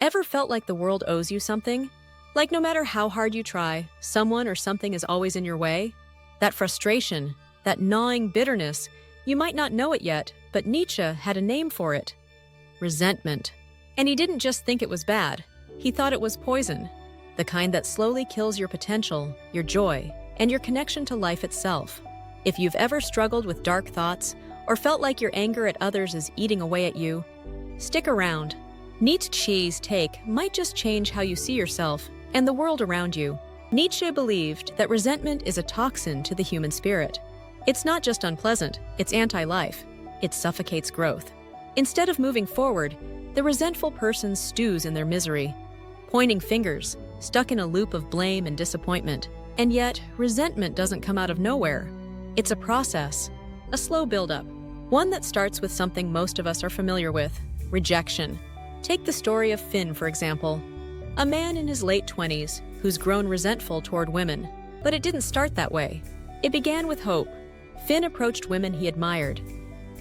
Ever felt like the world owes you something? Like no matter how hard you try, someone or something is always in your way? That frustration, that gnawing bitterness, you might not know it yet, but Nietzsche had a name for it. Resentment. And he didn't just think it was bad. He thought it was poison. The kind that slowly kills your potential, your joy, and your connection to life itself. If you've ever struggled with dark thoughts, or felt like your anger at others is eating away at you, stick around. Nietzsche's take might just change how you see yourself and the world around you. Nietzsche believed that resentment is a toxin to the human spirit. It's not just unpleasant, it's anti-life. It suffocates growth. Instead of moving forward, the resentful person stews in their misery, pointing fingers, stuck in a loop of blame and disappointment. And yet, resentment doesn't come out of nowhere. It's a process, a slow buildup, one that starts with something most of us are familiar with: rejection. Take the story of Finn, for example. A man in his late 20s who's grown resentful toward women. But it didn't start that way. It began with hope. Finn approached women he admired,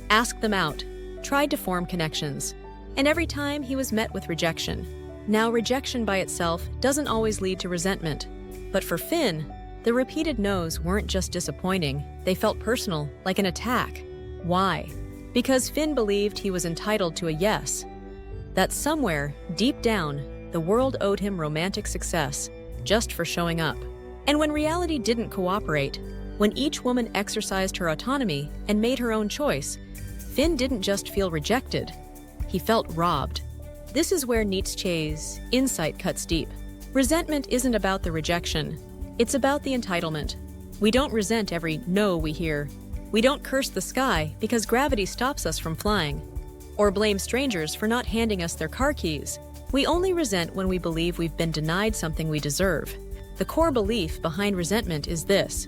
asked them out, tried to form connections. And every time he was met with rejection. Now, rejection by itself doesn't always lead to resentment. But for Finn, the repeated no's weren't just disappointing, they felt personal, like an attack. Why? Because Finn believed he was entitled to a yes. That somewhere, deep down, the world owed him romantic success, just for showing up. And when reality didn't cooperate, when each woman exercised her autonomy and made her own choice, Finn didn't just feel rejected, he felt robbed. This is where Nietzsche's insight cuts deep. Resentment isn't about the rejection, it's about the entitlement. We don't resent every no we hear. We don't curse the sky because gravity stops us from flying, or blame strangers for not handing us their car keys. We only resent when we believe we've been denied something we deserve. The core belief behind resentment is this: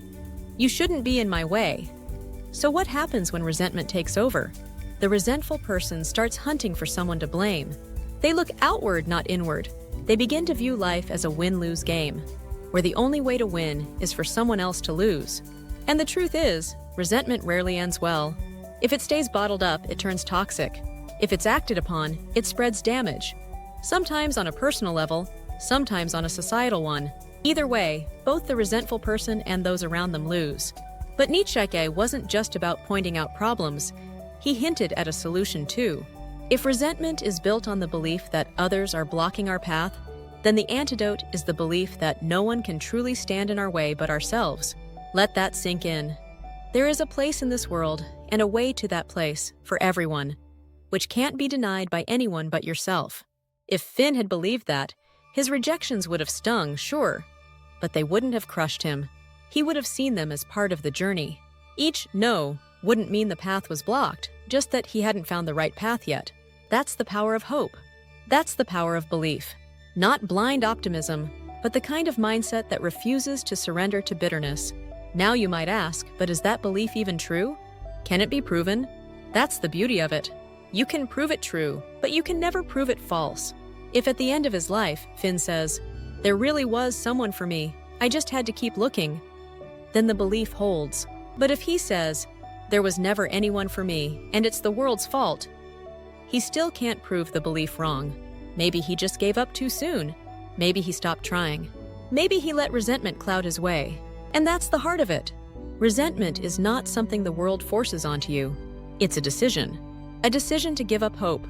you shouldn't be in my way. So what happens when resentment takes over? The resentful person starts hunting for someone to blame. They look outward, not inward. They begin to view life as a win-lose game, where the only way to win is for someone else to lose. And the truth is, resentment rarely ends well. If it stays bottled up, it turns toxic. If it's acted upon, it spreads damage. Sometimes on a personal level, sometimes on a societal one. Either way, both the resentful person and those around them lose. But Nietzsche wasn't just about pointing out problems. He hinted at a solution too. If resentment is built on the belief that others are blocking our path, then the antidote is the belief that no one can truly stand in our way but ourselves. Let that sink in. There is a place in this world, and a way to that place, for everyone, which can't be denied by anyone but yourself. If Finn had believed that, his rejections would have stung, sure, but they wouldn't have crushed him. He would have seen them as part of the journey. Each no wouldn't mean the path was blocked, just that he hadn't found the right path yet. That's the power of hope. That's the power of belief. Not blind optimism, but the kind of mindset that refuses to surrender to bitterness. Now you might ask, but is that belief even true? Can it be proven? That's the beauty of it. You can prove it true, but you can never prove it false. If at the end of his life, Finn says, "There really was someone for me, I just had to keep looking," then the belief holds. But if he says, "There was never anyone for me, and it's the world's fault," he still can't prove the belief wrong. Maybe he just gave up too soon. Maybe he stopped trying. Maybe he let resentment cloud his way. And that's the heart of it. Resentment is not something the world forces onto you. It's a decision. A decision to give up hope,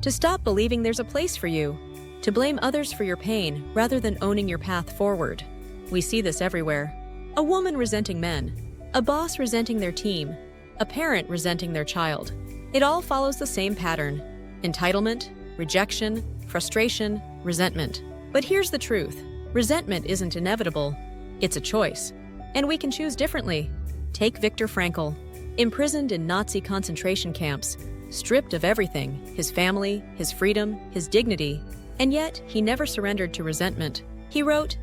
to stop believing there's a place for you, to blame others for your pain rather than owning your path forward. We see this everywhere. A woman resenting men, a boss resenting their team, a parent resenting their child. It all follows the same pattern: entitlement, rejection, frustration, resentment. But here's the truth. Resentment isn't inevitable. It's a choice. And we can choose differently. Take Viktor Frankl. Imprisoned in Nazi concentration camps, stripped of everything, his family, his freedom, his dignity, and yet he never surrendered to resentment. He wrote,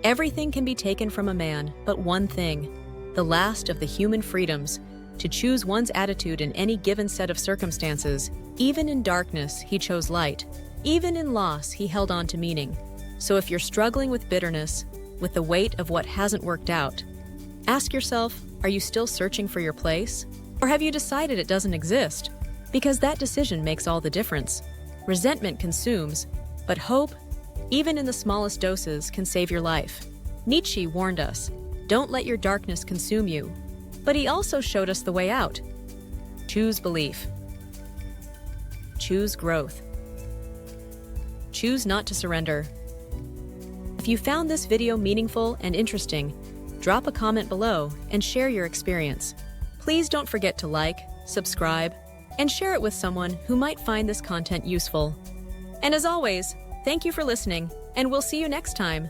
"Everything can be taken from a man, but one thing, the last of the human freedoms, to choose one's attitude in any given set of circumstances. Even in darkness, he chose light. Even in loss, he held on to meaning." So if you're struggling with bitterness, with the weight of what hasn't worked out, ask yourself, are you still searching for your place? Or have you decided it doesn't exist? Because that decision makes all the difference. Resentment consumes, But hope, even in the smallest doses, can save your life. Nietzsche warned us, "Don't let your darkness consume you." But he also showed us the way out. Choose belief. Choose growth. Choose not to surrender. If you found this video meaningful and interesting, drop a comment below and share your experience. Please don't forget to like, subscribe, and share it with someone who might find this content useful. And as always, thank you for listening, and we'll see you next time.